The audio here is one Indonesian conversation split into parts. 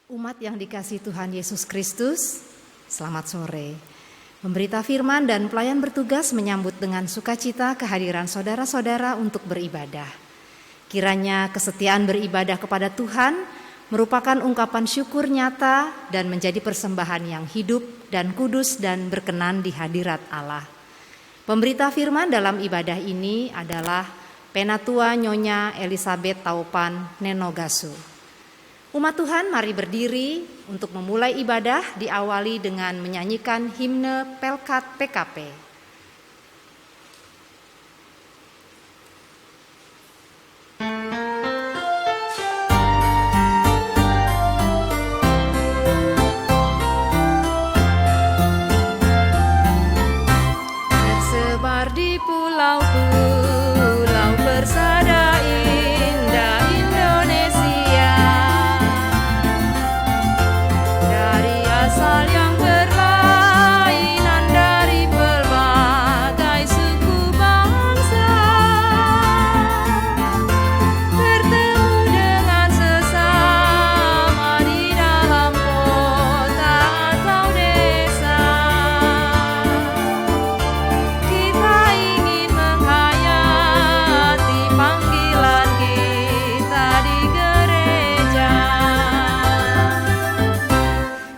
Umat yang dikasihi Tuhan Yesus Kristus, selamat sore. Pemberita firman dan pelayan bertugas menyambut dengan sukacita kehadiran saudara-saudara untuk beribadah. Kiranya kesetiaan beribadah kepada Tuhan merupakan ungkapan syukur nyata dan menjadi persembahan yang hidup dan kudus dan berkenan di hadirat Allah. Pemberita firman dalam ibadah ini adalah Penatua Nyonya Elizabeth Taupan Nenogasu. Umat Tuhan, mari berdiri untuk memulai ibadah, diawali dengan menyanyikan himne Pelkat PKP. Tersebar di pulau-pulau bersada indah Indonesia, dari asal yang berlainan dari berbagai suku bangsa, bertemu dengan sesama di dalam kota atau desa. Kita ingin menghayati panggilan kita di gereja.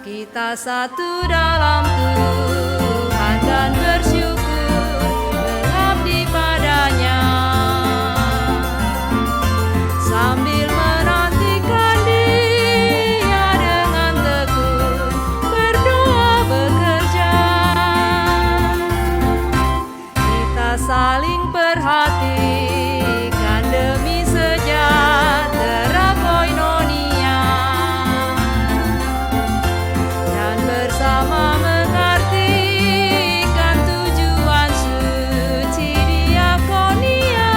Kita satu dalam Tuhan dan bersyukur mengabdi padanya, sambil menantikan Dia dengan tekun berdoa bekerja. Kita saling perhatikan demi sejahtera koinonia, dan bersama mengartikan tujuan suci diakonia.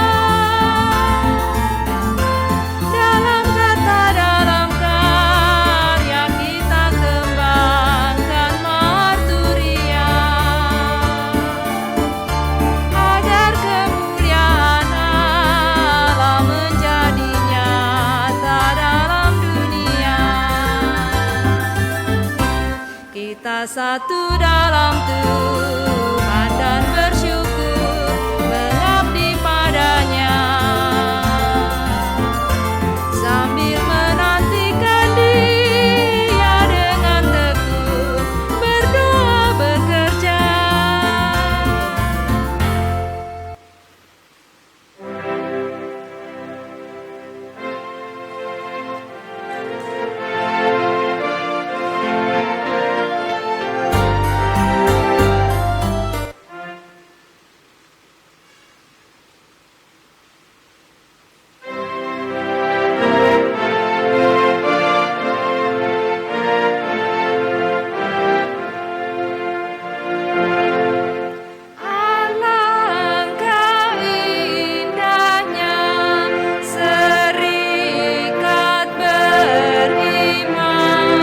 Dalam kata, dalam karya kita kembangkan marturia, agar kemuliaan Allah menjadi nyata dalam dunia. Kita satu dalam Tuhan dan bersyukur mengabdi padanya, sambil menantikan Dia dengan tekun berdoa bekerja. Alangkah indahnya serikat beriman,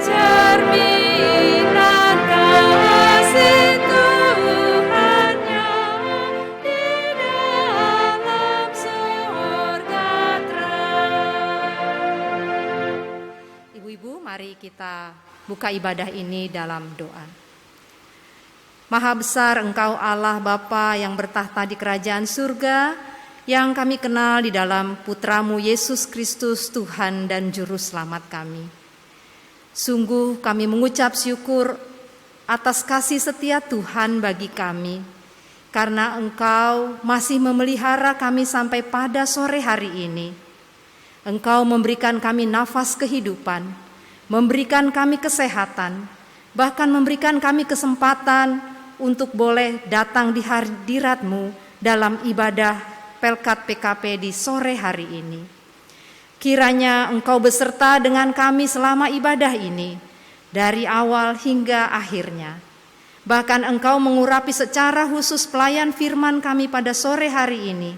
cerminan kasih Tuhannya di dalam surga terang. Ibu-ibu, mari kita buka ibadah ini dalam doa. Maha besar Engkau Allah Bapa yang bertahta di kerajaan surga, yang kami kenal di dalam Putramu Yesus Kristus Tuhan dan Juru Selamat kami. Sungguh kami mengucap syukur atas kasih setia Tuhan bagi kami, karena Engkau masih memelihara kami sampai pada sore hari ini. Engkau memberikan kami nafas kehidupan, memberikan kami kesehatan, bahkan memberikan kami kesempatan untuk boleh datang di hadirat-Mu dalam ibadah Pelkat PKP di sore hari ini. Kiranya Engkau beserta dengan kami selama ibadah ini, dari awal hingga akhirnya. Bahkan Engkau mengurapi secara khusus pelayan firman kami pada sore hari ini,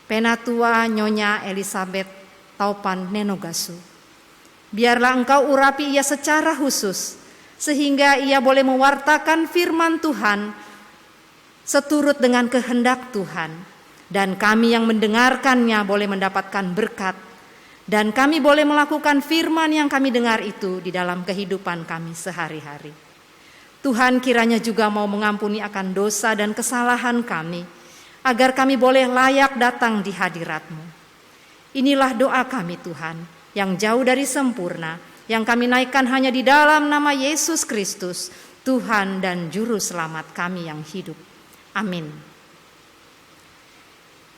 Penatua Nyonya Elizabeth Taupan Nenogasu. Biarlah Engkau urapi ia secara khusus, sehingga ia boleh mewartakan firman Tuhan seturut dengan kehendak Tuhan, dan kami yang mendengarkannya boleh mendapatkan berkat Dan kami boleh melakukan firman yang kami dengar itu di dalam kehidupan kami sehari-hari. Tuhan kiranya juga mau mengampuni akan dosa dan kesalahan kami, agar kami boleh layak datang di hadirat-Mu. Inilah doa kami Tuhan, yang jauh dari sempurna, yang kami naikkan hanya di dalam nama Yesus Kristus, Tuhan dan Juru Selamat kami yang hidup. Amin.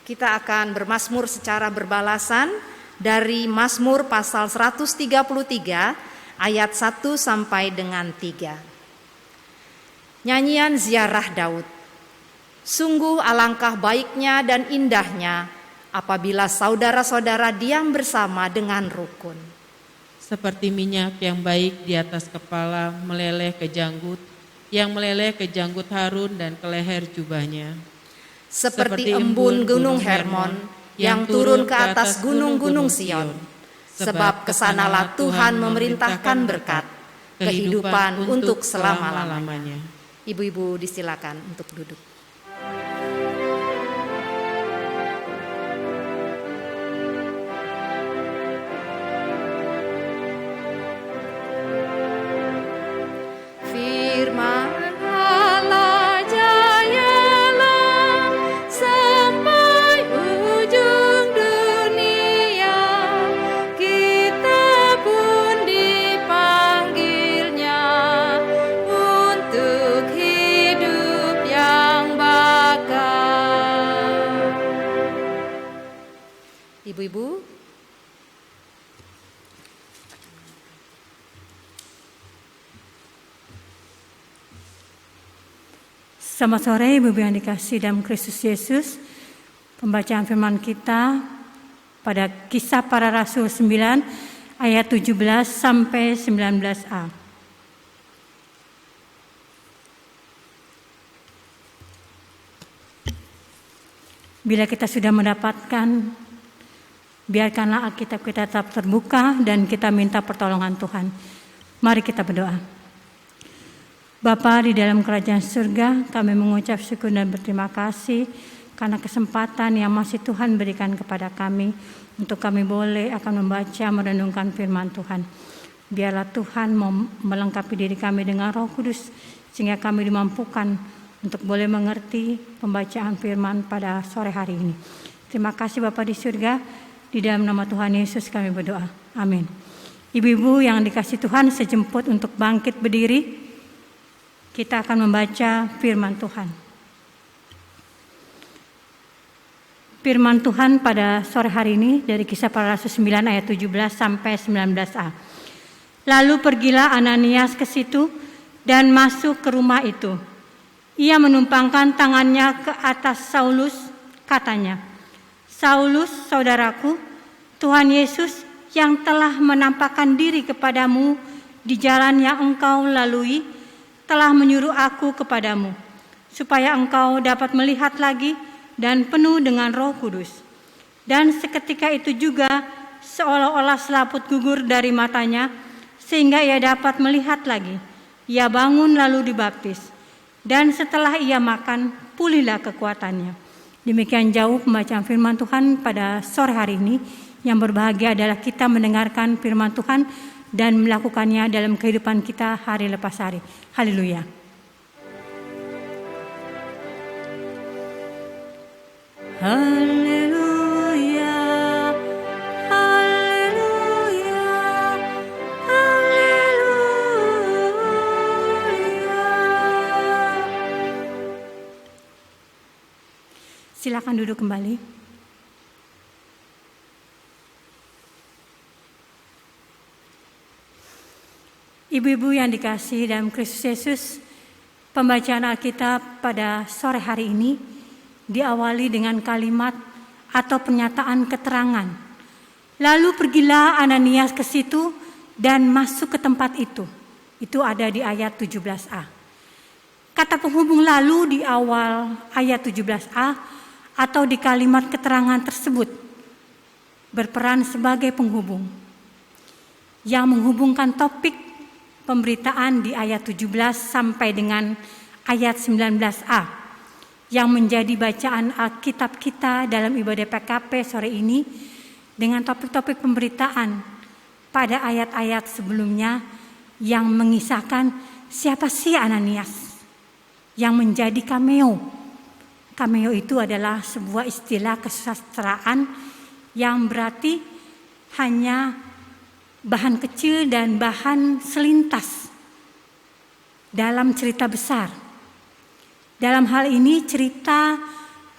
Kita akan bermazmur secara berbalasan dari Mazmur pasal 133 ayat 1 sampai dengan 3. Nyanyian ziarah Daud. Sungguh alangkah baiknya dan indahnya apabila saudara-saudara diam bersama dengan rukun. Seperti minyak yang baik di atas kepala meleleh ke janggut, yang meleleh ke janggut Harun dan ke leher jubahnya. Seperti embun gunung Hermon yang turun ke atas gunung-gunung Sion. Sebab kesanalah Tuhan memerintahkan berkat, kehidupan untuk selama-lamanya. Ibu-ibu disilakan untuk duduk. Firman Allah jayalah sampai ujung dunia, kita pun dipanggilnya untuk hidup yang bakal. Ibu-ibu, selamat sore Ibu yang dikasihi dalam Kristus Yesus. Pembacaan firman kita pada Kisah Para Rasul 9 ayat 17 sampai 19a. Bila kita sudah mendapatkan, biarkanlah Alkitab kita tetap terbuka dan kita minta pertolongan Tuhan. Mari kita berdoa. Bapa di dalam kerajaan surga, kami mengucap syukur dan berterima kasih karena kesempatan yang masih Tuhan berikan kepada kami untuk kami boleh akan membaca merenungkan firman Tuhan. Biarlah Tuhan melengkapi diri kami dengan Roh Kudus sehingga kami dimampukan untuk boleh mengerti pembacaan firman pada sore hari ini. Terima kasih Bapa di surga, di dalam nama Tuhan Yesus kami berdoa. Amin. Ibu-ibu yang dikasihi Tuhan, sejemput untuk bangkit berdiri. Kita akan membaca firman Tuhan. Firman Tuhan pada sore hari ini dari Kisah Para Rasul 9 ayat 17 sampai 19a. Lalu pergilah Ananias ke situ dan masuk ke rumah itu. Ia menumpangkan tangannya ke atas Saulus, katanya, "Saulus, saudaraku, Tuhan Yesus yang telah menampakkan diri kepadamu di jalan yang engkau lalui, telah menyuruh aku kepadamu, supaya engkau dapat melihat lagi dan penuh dengan Roh Kudus." Dan seketika itu juga seolah-olah selaput gugur dari matanya, sehingga ia dapat melihat lagi. Ia bangun lalu dibaptis. Dan setelah ia makan, pulihlah kekuatannya. Demikian jauh pembacaan firman Tuhan pada sore hari ini. Yang berbahagia adalah kita mendengarkan firman Tuhan dan melakukannya dalam kehidupan kita hari lepas hari. Haleluya. Haleluya. Haleluya. Haleluya. Silakan duduk kembali. Ibu-ibu yang dikasihi dalam Kristus Yesus, pembacaan Alkitab pada sore hari ini diawali dengan kalimat atau pernyataan keterangan. Lalu pergilah Ananias ke situ dan masuk ke tempat itu. Itu ada di ayat 17a. Kata penghubung lalu di awal ayat 17a atau di kalimat keterangan tersebut berperan sebagai penghubung yang menghubungkan topik pemberitaan di ayat 17 sampai dengan ayat 19a yang menjadi bacaan Alkitab kita dalam ibadah PKP sore ini dengan topik-topik pemberitaan pada ayat-ayat sebelumnya yang mengisahkan siapa sih Ananias yang menjadi cameo. Cameo itu adalah sebuah istilah kesusastraan yang berarti hanya bahan kecil dan bahan selintas dalam cerita besar. Dalam hal ini cerita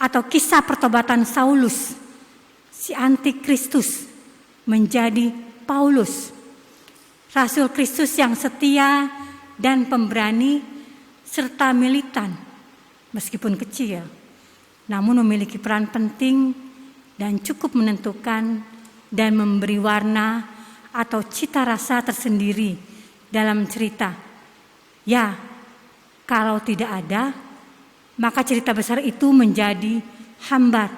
atau kisah pertobatan Saulus, si antikristus, menjadi Paulus, Rasul Kristus yang setia dan pemberani serta militan, meskipun kecil, namun memiliki peran penting dan cukup menentukan dan memberi warna atau cita rasa tersendiri dalam cerita. Ya, kalau tidak ada, maka cerita besar itu menjadi hambar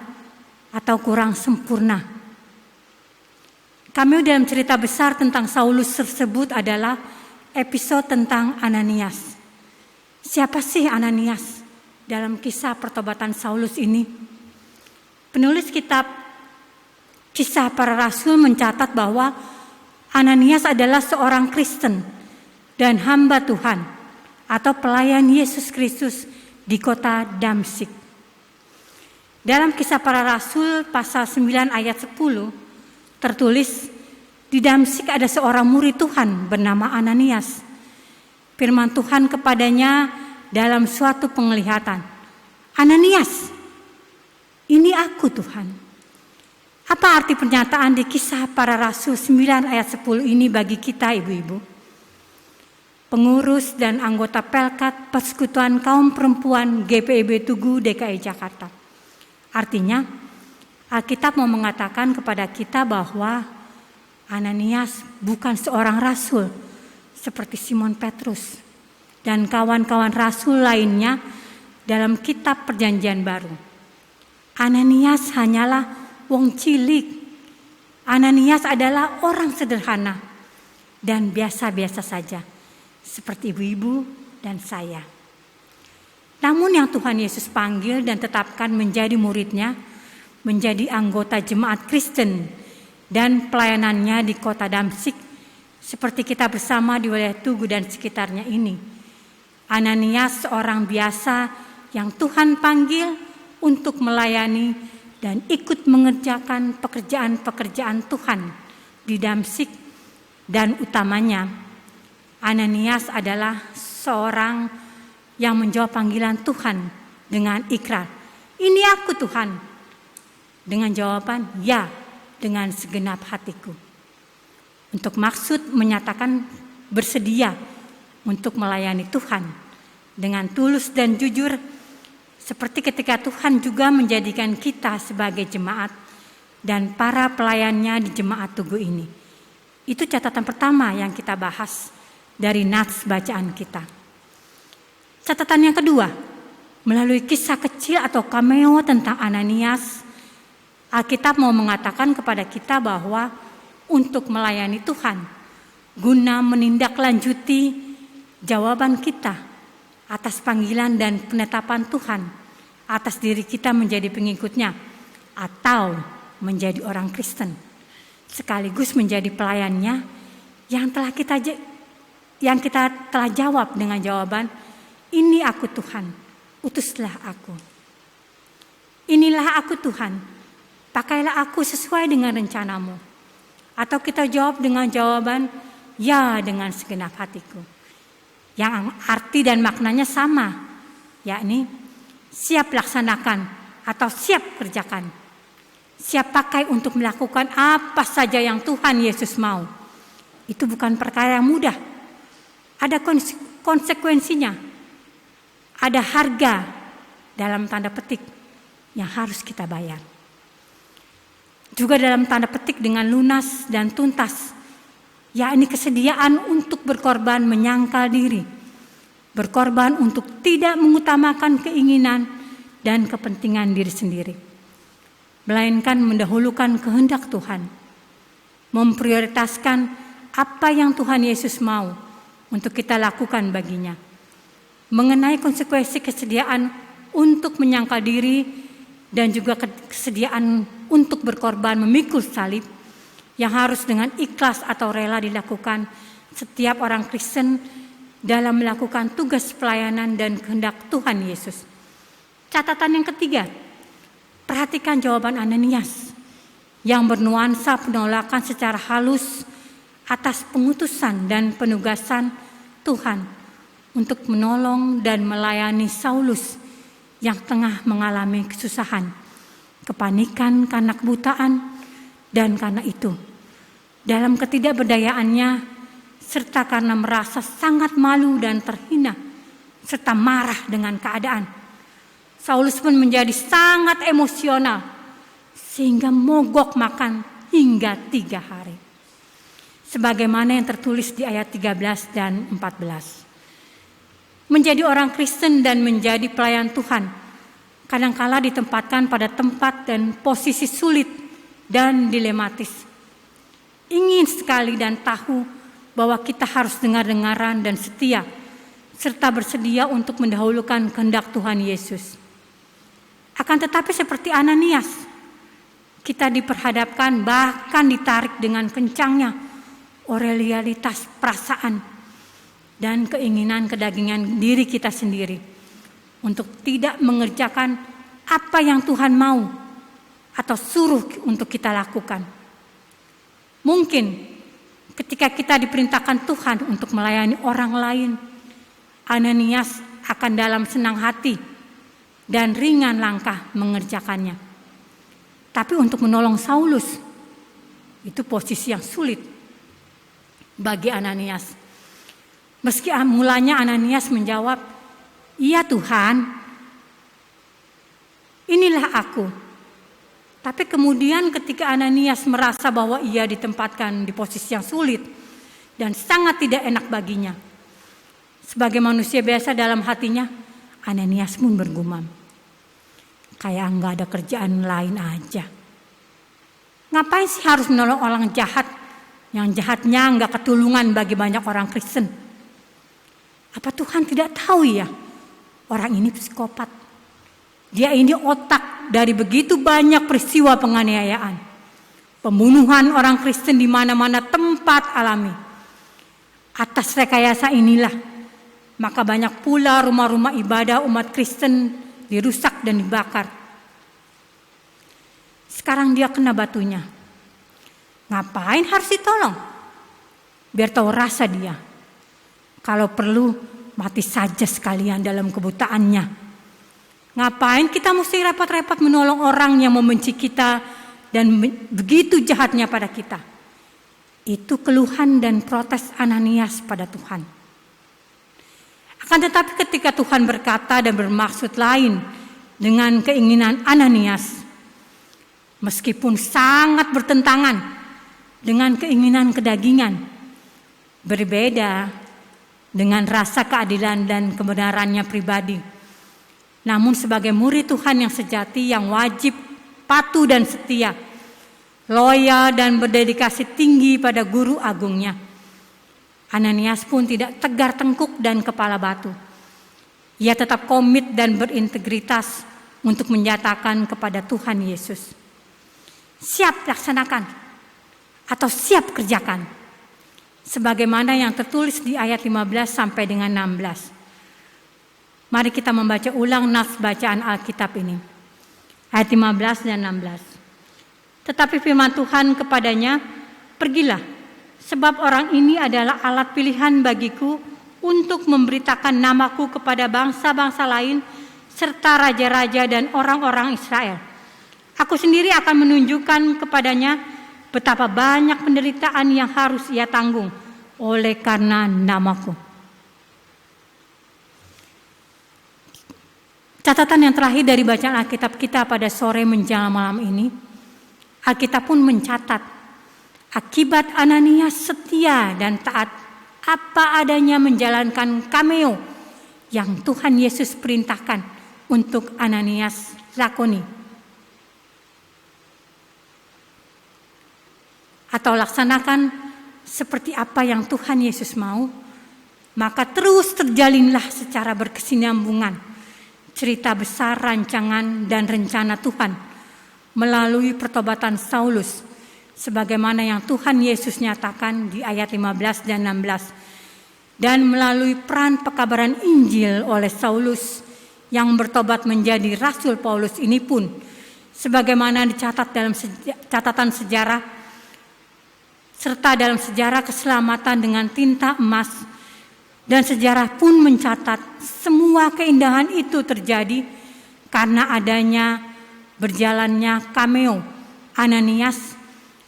atau kurang sempurna. Cameo dalam cerita besar tentang Saulus tersebut adalah episode tentang Ananias. Siapa sih Ananias dalam kisah pertobatan Saulus ini? Penulis kitab Kisah Para Rasul mencatat bahwa Ananias adalah seorang Kristen dan hamba Tuhan atau pelayan Yesus Kristus di kota Damsyik. Dalam Kisah Para Rasul pasal 9 ayat 10 tertulis, di Damsyik ada seorang murid Tuhan bernama Ananias. Firman Tuhan kepadanya dalam suatu penglihatan, "Ananias, ini aku Tuhan." Apa arti pernyataan di Kisah Para Rasul 9 ayat 10 ini bagi kita ibu-ibu? Pengurus dan anggota Pelkat Persekutuan Kaum Perempuan GPIB Tugu DKI Jakarta. Artinya, Alkitab mau mengatakan kepada kita bahwa Ananias bukan seorang rasul seperti Simon Petrus dan kawan-kawan rasul lainnya dalam kitab Perjanjian Baru. Ananias hanyalah wong cilik. Ananias adalah orang sederhana dan biasa-biasa saja, seperti ibu-ibu dan saya. Namun yang Tuhan Yesus panggil dan tetapkan menjadi muridnya, menjadi anggota jemaat Kristen dan pelayanannya di kota Damsyik, seperti kita bersama di wilayah Tugu dan sekitarnya ini. Ananias seorang biasa yang Tuhan panggil untuk melayani dan ikut mengerjakan pekerjaan-pekerjaan Tuhan di Damsyik, dan utamanya Ananias adalah seorang yang menjawab panggilan Tuhan dengan ikrar, "Ini aku Tuhan," dengan jawaban "Ya" dengan segenap hatiku. Untuk maksud menyatakan bersedia untuk melayani Tuhan dengan tulus dan jujur, seperti ketika Tuhan juga menjadikan kita sebagai jemaat dan para pelayannya di jemaat Tugu ini. Itu catatan pertama yang kita bahas dari nats bacaan kita. Catatan yang kedua, melalui kisah kecil atau cameo tentang Ananias, Alkitab mau mengatakan kepada kita bahwa untuk melayani Tuhan, guna menindaklanjuti jawaban kita atas panggilan dan penetapan Tuhan atas diri kita menjadi pengikutnya atau menjadi orang Kristen, sekaligus menjadi pelayannya yang kita telah jawab dengan jawaban, "Ini aku Tuhan, utuslah aku." "Inilah aku Tuhan, pakailah aku sesuai dengan rencanamu." Atau kita jawab dengan jawaban, "Ya," dengan segenap hatiku. Yang arti dan maknanya sama, yakni siap laksanakan atau siap kerjakan. Siap pakai untuk melakukan apa saja yang Tuhan Yesus mau. Itu bukan perkara yang mudah. Ada konsekuensinya. Ada harga dalam tanda petik yang harus kita bayar. Juga dalam tanda petik dengan lunas dan tuntas, yakni kesediaan untuk berkorban menyangkal diri, berkorban untuk tidak mengutamakan keinginan dan kepentingan diri sendiri, melainkan mendahulukan kehendak Tuhan, memprioritaskan apa yang Tuhan Yesus mau untuk kita lakukan baginya. Mengenai konsekuensi kesediaan untuk menyangkal diri dan juga kesediaan untuk berkorban memikul salib yang harus dengan ikhlas atau rela dilakukan setiap orang Kristen dalam melakukan tugas pelayanan dan kehendak Tuhan Yesus. Catatan yang ketiga, perhatikan jawaban Ananias yang bernuansa penolakan secara halus atas pengutusan dan penugasan Tuhan untuk menolong dan melayani Saulus yang tengah mengalami kesusahan, kepanikan karena kebutaan, dan karena itu, dalam ketidakberdayaannya, serta karena merasa sangat malu dan terhina, serta marah dengan keadaan, Saulus pun menjadi sangat emosional, sehingga mogok makan hingga 3 hari. Sebagaimana yang tertulis di ayat 13 dan 14. Menjadi orang Kristen dan menjadi pelayan Tuhan kadangkala ditempatkan pada tempat dan posisi sulit dan dilematis. Ingin sekali dan tahu bahwa kita harus dengar-dengaran dan setia, serta bersedia untuk mendahulukan kehendak Tuhan Yesus. Akan tetapi seperti Ananias, kita diperhadapkan bahkan ditarik dengan kencangnya oleh realitas perasaan dan keinginan kedagingan diri kita sendiri untuk tidak mengerjakan apa yang Tuhan mau atau suruh untuk kita lakukan. Mungkin ketika kita diperintahkan Tuhan untuk melayani orang lain, Ananias akan dalam senang hati dan ringan langkah mengerjakannya. Tapi untuk menolong Saulus, itu posisi yang sulit bagi Ananias. Meski mulanya Ananias menjawab, "Iya Tuhan, inilah aku." Tapi kemudian ketika Ananias merasa bahwa ia ditempatkan di posisi yang sulit dan sangat tidak enak baginya, sebagai manusia biasa dalam hatinya, Ananias pun bergumam, "Kayak nggak ada kerjaan lain aja. Ngapain sih harus menolong orang jahat yang jahatnya nggak ketulungan bagi banyak orang Kristen? Apa Tuhan tidak tahu ya, orang ini psikopat. Dia ini otak dari begitu banyak peristiwa penganiayaan, pembunuhan orang Kristen di mana-mana tempat alami. Atas rekayasa inilah, maka banyak pula rumah-rumah ibadah umat Kristen dirusak dan dibakar. Sekarang dia kena batunya. Ngapain harus ditolong? Biar tahu rasa dia. Kalau perlu mati saja sekalian dalam kebutaannya. Ngapain kita mesti repot-repot menolong orang yang membenci kita dan begitu jahatnya pada kita? Itu keluhan dan protes Ananias pada Tuhan. Akan tetapi ketika Tuhan berkata dan bermaksud lain dengan keinginan Ananias, meskipun sangat bertentangan dengan keinginan kedagingan, berbeda dengan rasa keadilan dan kebenarannya pribadi. Namun sebagai murid Tuhan yang sejati, yang wajib patuh dan setia, loyal dan berdedikasi tinggi pada guru agungnya, Ananias pun tidak tegar tengkuk dan kepala batu. Ia tetap komit dan berintegritas untuk menyatakan kepada Tuhan Yesus, "Siap laksanakan," atau "siap kerjakan." Sebagaimana yang tertulis di ayat 15 sampai dengan 16. Mari kita membaca ulang nas bacaan Alkitab ini. Ayat 15 dan 16. Tetapi firman Tuhan kepadanya, "Pergilah, sebab orang ini adalah alat pilihan bagiku untuk memberitakan namaku kepada bangsa-bangsa lain serta raja-raja dan orang-orang Israel. Aku sendiri akan menunjukkan kepadanya betapa banyak penderitaan yang harus ia tanggung oleh karena namaku." Catatan yang terakhir dari bacaan Alkitab kita pada sore menjelang malam ini, Alkitab pun mencatat akibat Ananias setia dan taat apa adanya menjalankan cameo yang Tuhan Yesus perintahkan untuk Ananias lakoni atau laksanakan seperti apa yang Tuhan Yesus mau, maka terus terjalinlah secara berkesinambungan cerita besar rancangan dan rencana Tuhan melalui pertobatan Saulus, sebagaimana yang Tuhan Yesus nyatakan di ayat 15 dan 16, dan melalui peran pekabaran Injil oleh Saulus yang bertobat menjadi Rasul Paulus ini pun, sebagaimana dicatat dalam catatan sejarah, serta dalam sejarah keselamatan dengan tinta emas, dan sejarah pun mencatat semua keindahan itu terjadi karena adanya berjalannya cameo Ananias,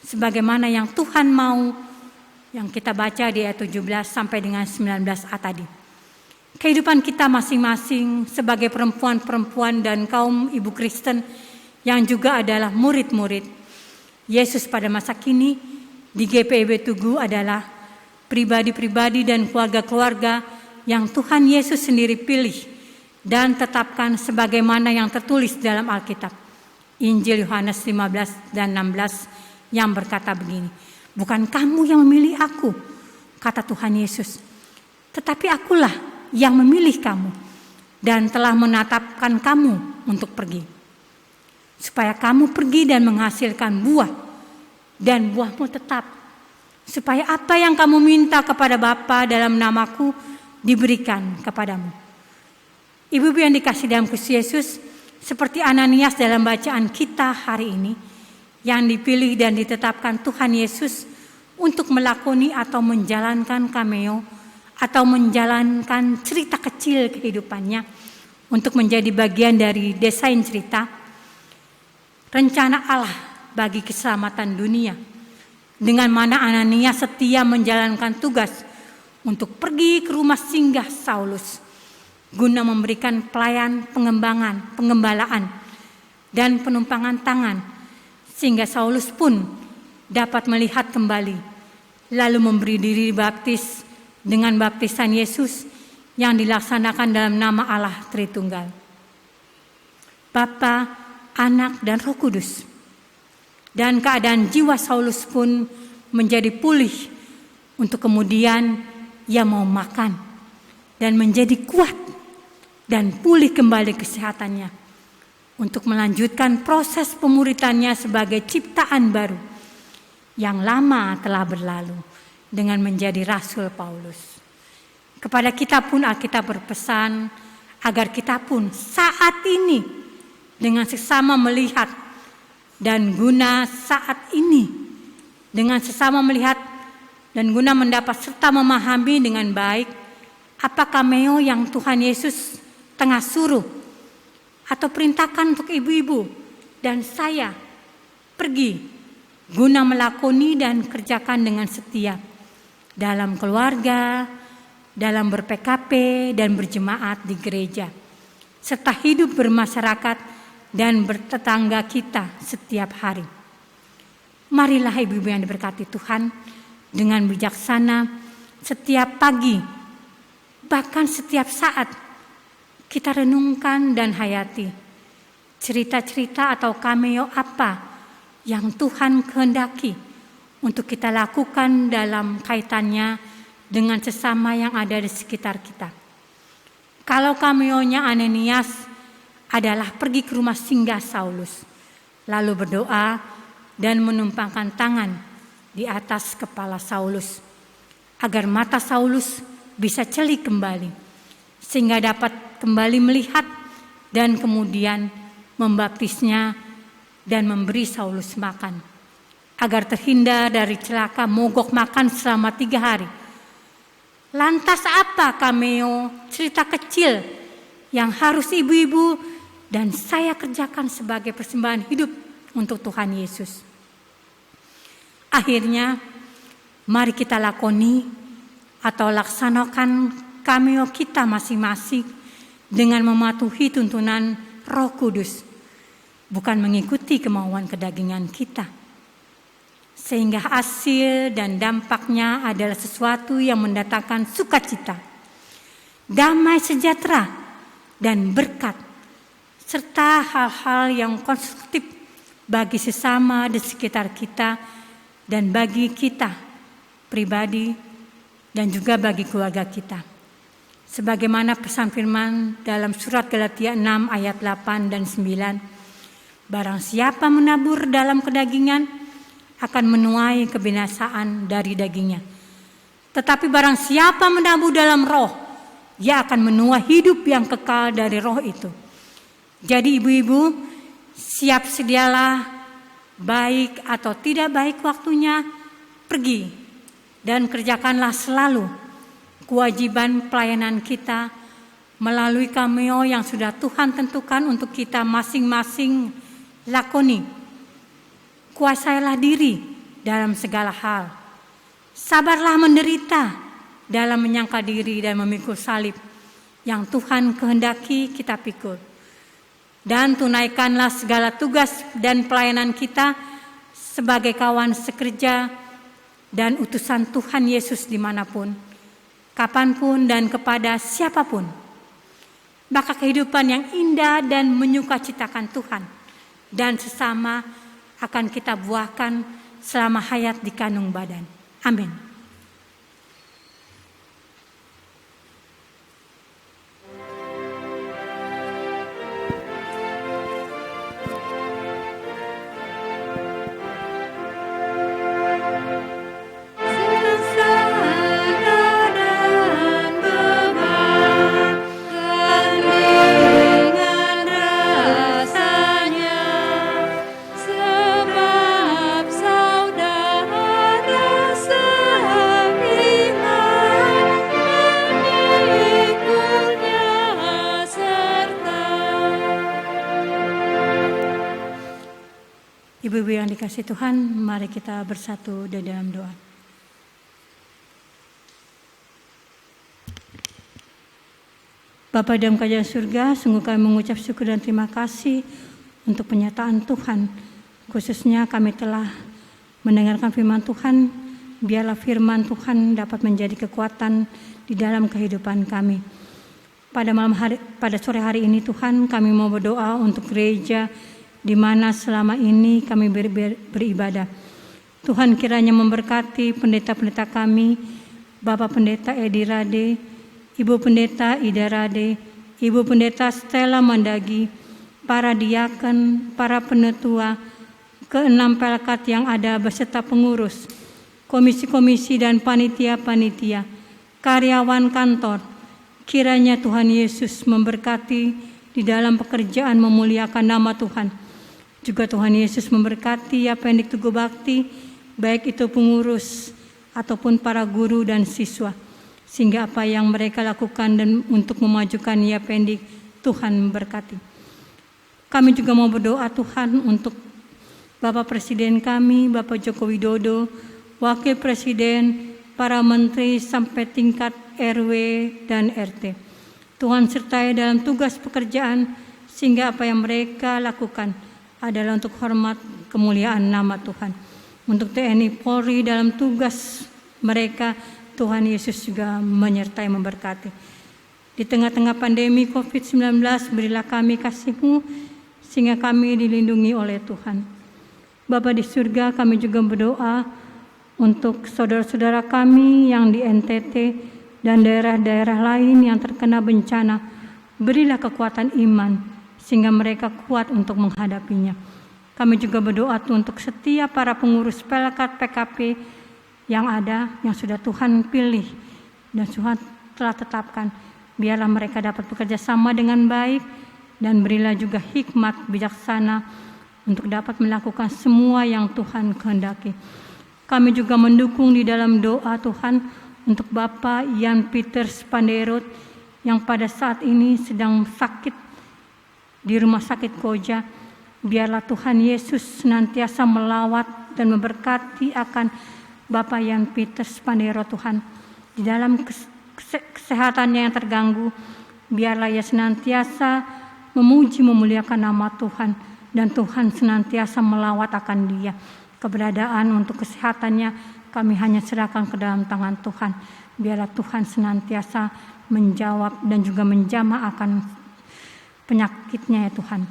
sebagaimana yang Tuhan mau, yang kita baca di ayat 17 sampai dengan 19a tadi. Kehidupan kita masing-masing sebagai perempuan-perempuan dan kaum ibu Kristen yang juga adalah murid-murid Yesus pada masa kini di GPIB Tugu adalah pribadi-pribadi dan keluarga-keluarga yang Tuhan Yesus sendiri pilih dan tetapkan sebagaimana yang tertulis dalam Alkitab. Injil Yohanes 15 dan 16 yang berkata begini, "Bukan kamu yang memilih aku," kata Tuhan Yesus, "tetapi akulah yang memilih kamu dan telah menetapkan kamu untuk pergi, supaya kamu pergi dan menghasilkan buah, dan buahmu tetap, supaya apa yang kamu minta kepada Bapa dalam namaku diberikan kepadamu." Ibu-ibu yang dikasihi dalam Kristus Yesus, seperti Ananias dalam bacaan kita hari ini, yang dipilih dan ditetapkan Tuhan Yesus untuk melakoni atau menjalankan cameo atau menjalankan cerita kecil kehidupannya untuk menjadi bagian dari desain cerita rencana Allah bagi keselamatan dunia, dengan mana Ananias setia menjalankan tugas untuk pergi ke rumah singgah Saulus guna memberikan pelayan pengembangan, pengembalaan, dan penumpangan tangan, sehingga Saulus pun dapat melihat kembali, lalu memberi diri baptis dengan baptisan Yesus yang dilaksanakan dalam nama Allah Tritunggal, Bapa, Anak, dan Roh Kudus. Dan keadaan jiwa Saulus pun menjadi pulih untuk kemudian ia mau makan dan menjadi kuat dan pulih kembali kesehatannya untuk melanjutkan proses pemuritannya sebagai ciptaan baru yang lama telah berlalu dengan menjadi Rasul Paulus. Kepada kita pun Alkitab berpesan agar kita pun saat ini dengan sesama melihat dan guna saat ini dengan sesama melihat dan guna mendapat serta memahami dengan baik apa cameo yang Tuhan Yesus tengah suruh atau perintahkan untuk ibu-ibu dan saya pergi guna melakoni dan kerjakan dengan setia dalam keluarga, dalam ber-PKP dan berjemaat di gereja, serta hidup bermasyarakat dan bertetangga kita setiap hari. Marilah ibu-ibu yang diberkati Tuhan, dengan bijaksana setiap pagi, bahkan setiap saat, kita renungkan dan hayati cerita-cerita atau cameo apa yang Tuhan kehendaki untuk kita lakukan dalam kaitannya dengan sesama yang ada di sekitar kita. Kalau cameo-nya Ananias adalah pergi ke rumah singgah Saulus, lalu berdoa dan menumpangkan tangan di atas kepala Saulus, agar mata Saulus bisa celik kembali, sehingga dapat kembali melihat dan kemudian membaptisnya dan memberi Saulus makan, agar terhindar dari celaka mogok makan selama 3 hari. Lantas apa cameo cerita kecil yang harus ibu-ibu dan saya kerjakan sebagai persembahan hidup untuk Tuhan Yesus? Akhirnya, mari kita lakoni atau laksanakan cameo kita masing-masing dengan mematuhi tuntunan Roh Kudus, bukan mengikuti kemauan kedagingan kita, sehingga hasil dan dampaknya adalah sesuatu yang mendatangkan sukacita, damai sejahtera, dan berkat, serta hal-hal yang konstruktif bagi sesama di sekitar kita dan bagi kita pribadi dan juga bagi keluarga kita. Sebagaimana pesan firman dalam surat Galatia 6 ayat 8 dan 9. Barang siapa menabur dalam kedagingan akan menuai kebinasaan dari dagingnya. Tetapi barang siapa menabur dalam roh, ia akan menuai hidup yang kekal dari roh itu. Jadi ibu-ibu, siap sedialah, baik atau tidak baik waktunya, pergi dan kerjakanlah selalu kewajiban pelayanan kita melalui cameo yang sudah Tuhan tentukan untuk kita masing-masing lakoni. Kuasailah diri dalam segala hal. Sabarlah menderita dalam menyangka diri dan memikul salib yang Tuhan kehendaki kita pikul. Dan tunaikanlah segala tugas dan pelayanan kita sebagai kawan sekerja dan utusan Tuhan Yesus dimanapun, kapanpun dan kepada siapapun. Maka kehidupan yang indah dan menyukacitakan Tuhan dan sesama akan kita buahkan selama hayat di kandung badan. Amin. Ibu-ibu yang dikasihi Tuhan, mari kita bersatu di dalam doa. Bapa dalam kerajaan surga, sungguh kami mengucap syukur dan terima kasih untuk penyataan Tuhan. Khususnya kami telah mendengarkan firman Tuhan, biarlah firman Tuhan dapat menjadi kekuatan di dalam kehidupan kami. Pada sore hari ini Tuhan, kami mau berdoa untuk gereja di mana selama ini kami beribadah. Tuhan kiranya memberkati pendeta-pendeta kami, Bapak Pendeta Edi Rade, Ibu Pendeta Ida Rade, Ibu Pendeta Stella Mandagi, para diaken, para penetua, ke-6 pelkat yang ada beserta pengurus, komisi-komisi dan panitia-panitia, karyawan kantor. Kiranya Tuhan Yesus memberkati di dalam pekerjaan memuliakan nama Tuhan. Juga Tuhan Yesus memberkati Yapendik Tugu Bakti, baik itu pengurus ataupun para guru dan siswa. Sehingga apa yang mereka lakukan dan untuk memajukan Yapendik, Tuhan memberkati. Kami juga mau berdoa Tuhan untuk Bapak Presiden kami, Bapak Joko Widodo, Wakil Presiden, para menteri sampai tingkat RW dan RT. Tuhan sertai dalam tugas pekerjaan sehingga apa yang mereka lakukan adalah untuk hormat kemuliaan nama Tuhan. Untuk TNI Polri dalam tugas mereka, Tuhan Yesus juga menyertai memberkati. Di tengah-tengah pandemi COVID-19, berilah kami kasih-Mu sehingga kami dilindungi oleh Tuhan. Bapa di surga, kami juga berdoa untuk saudara-saudara kami yang di NTT dan daerah-daerah lain yang terkena bencana. Berilah kekuatan iman sehingga mereka kuat untuk menghadapinya. Kami juga berdoa untuk setiap para pengurus pelkat PKP yang ada, yang sudah Tuhan pilih dan Tuhan telah tetapkan. Biarlah mereka dapat bekerja sama dengan baik dan berilah juga hikmat bijaksana untuk dapat melakukan semua yang Tuhan kehendaki. Kami juga mendukung di dalam doa Tuhan untuk Bapak Ian Peter Spanderot yang pada saat ini sedang sakit di rumah sakit Koja. Biarlah Tuhan Yesus senantiasa melawat dan memberkati akan Bapak Ian Peter Spanderot Tuhan. Di dalam kesehatannya yang terganggu, biarlah ia senantiasa memuji memuliakan nama Tuhan dan Tuhan senantiasa melawat akan dia. Keberadaan untuk kesehatannya kami hanya serahkan ke dalam tangan Tuhan. Biarlah Tuhan senantiasa menjawab dan juga menjamah akan penyakitnya ya Tuhan.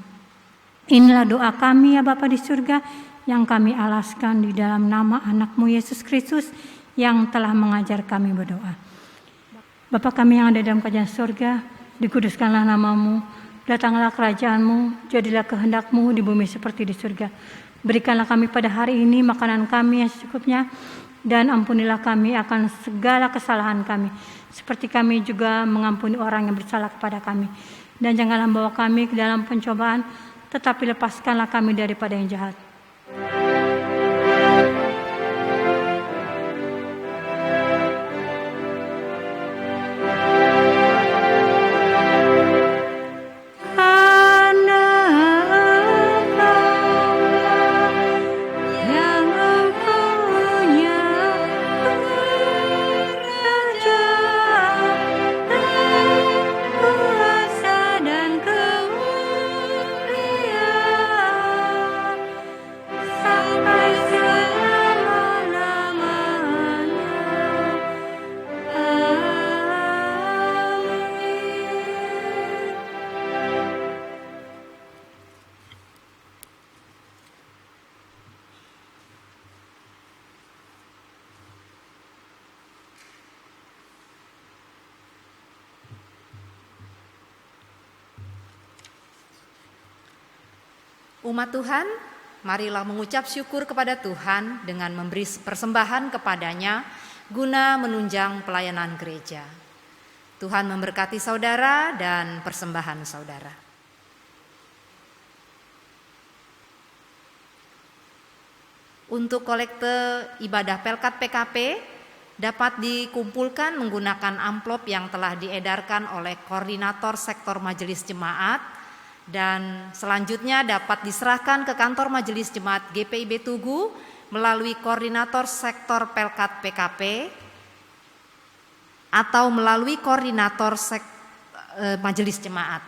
Inilah doa kami ya Bapa di surga yang kami alaskan di dalam nama anak-Mu Yesus Kristus yang telah mengajar kami berdoa. Bapa kami yang ada dalam kerajaan surga, dikuduskanlah namamu, datanglah kerajaan-Mu, jadilah kehendak-Mu di bumi seperti di surga. Berikanlah kami pada hari ini makanan kami yang secukupnya, dan ampunilah kami akan segala kesalahan kami, seperti kami juga mengampuni orang yang bersalah kepada kami. Dan janganlah bawa kami ke dalam pencobaan, tetapi lepaskanlah kami daripada yang jahat. Umat Tuhan, marilah mengucap syukur kepada Tuhan dengan memberi persembahan kepadanya guna menunjang pelayanan gereja. Tuhan memberkati saudara dan persembahan saudara. Untuk kolekte ibadah Pelkat PKP dapat dikumpulkan menggunakan amplop yang telah diedarkan oleh Koordinator Sektor Majelis Jemaat, dan selanjutnya dapat diserahkan ke kantor Majelis Jemaat GPIB Tugu melalui Koordinator Sektor Pelkat PKP atau melalui Koordinator Majelis Jemaat.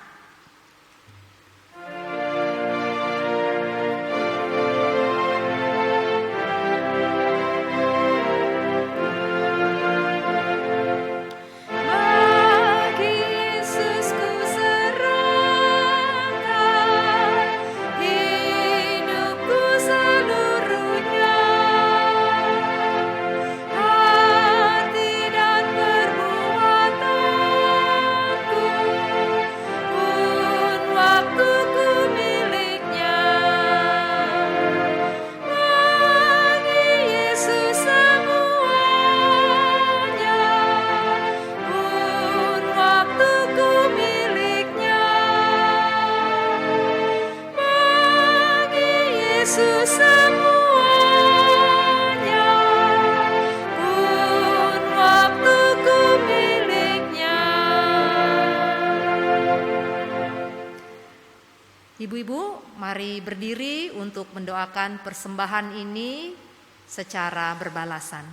Ibu-ibu, mari berdiri untuk mendoakan persembahan ini secara berbalasan.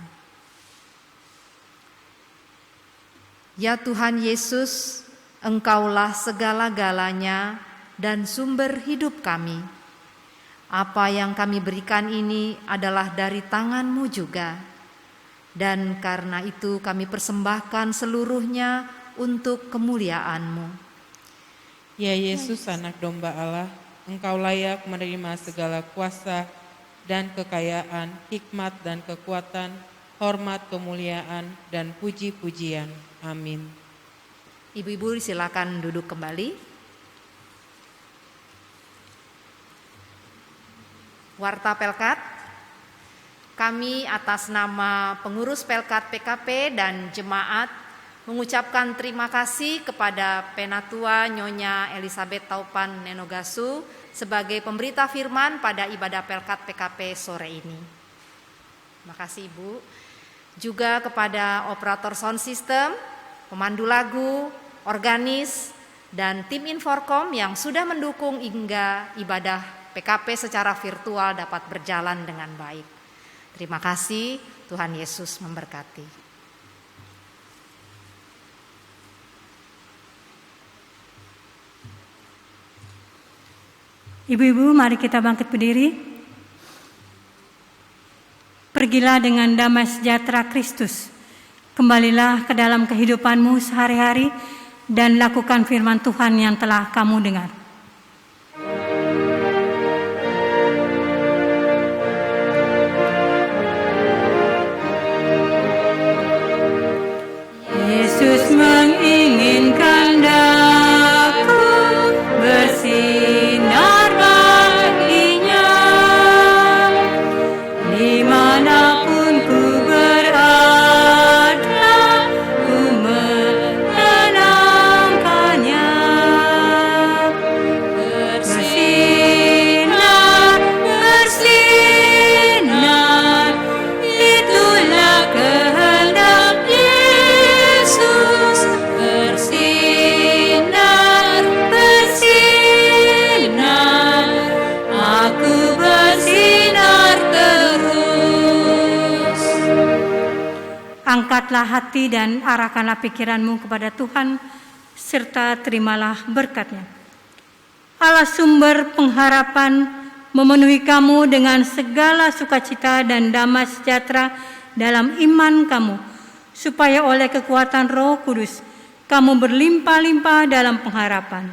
Ya Tuhan Yesus, Engkaulah segala-galanya dan sumber hidup kami. Apa yang kami berikan ini adalah dari tangan-Mu juga. Dan karena itu kami persembahkan seluruhnya untuk kemuliaan-Mu. Ya Yesus, Anak Domba Allah, Engkau layak menerima segala kuasa dan kekayaan, hikmat dan kekuatan, hormat, kemuliaan, dan puji-pujian. Amin. Ibu-ibu silakan duduk kembali. Warta Pelkat, kami atas nama pengurus Pelkat PKP dan jemaat mengucapkan terima kasih kepada Penatua Nyonya Elizabeth Taupan Nenogasu sebagai pemberita firman pada ibadah Pelkat PKP sore ini. Terima kasih Ibu. Juga kepada operator sound system, pemandu lagu, organis, dan tim Inforkom yang sudah mendukung hingga ibadah PKP secara virtual dapat berjalan dengan baik. Terima kasih, Tuhan Yesus memberkati. Ibu-ibu, mari kita bangkit berdiri. Pergilah dengan damai sejahtera Kristus. Kembalilah ke dalam kehidupanmu sehari-hari dan lakukan firman Tuhan yang telah kamu dengar. Yesus menginginkan daku bersinar baginya. Dimanapun ku berada, ku menenangkannya. Bersinar, bersinar, itulah kehendak Yesus. Bersinar, bersinar, aku bersinar terus. Angkatlah hati dan arahkanlah pikiranmu kepada Tuhan, serta terimalah berkat-Nya. Allah sumber pengharapan memenuhi kamu dengan segala sukacita dan damai sejahtera dalam iman kamu, supaya oleh kekuatan Roh Kudus kamu berlimpah-limpah dalam pengharapan.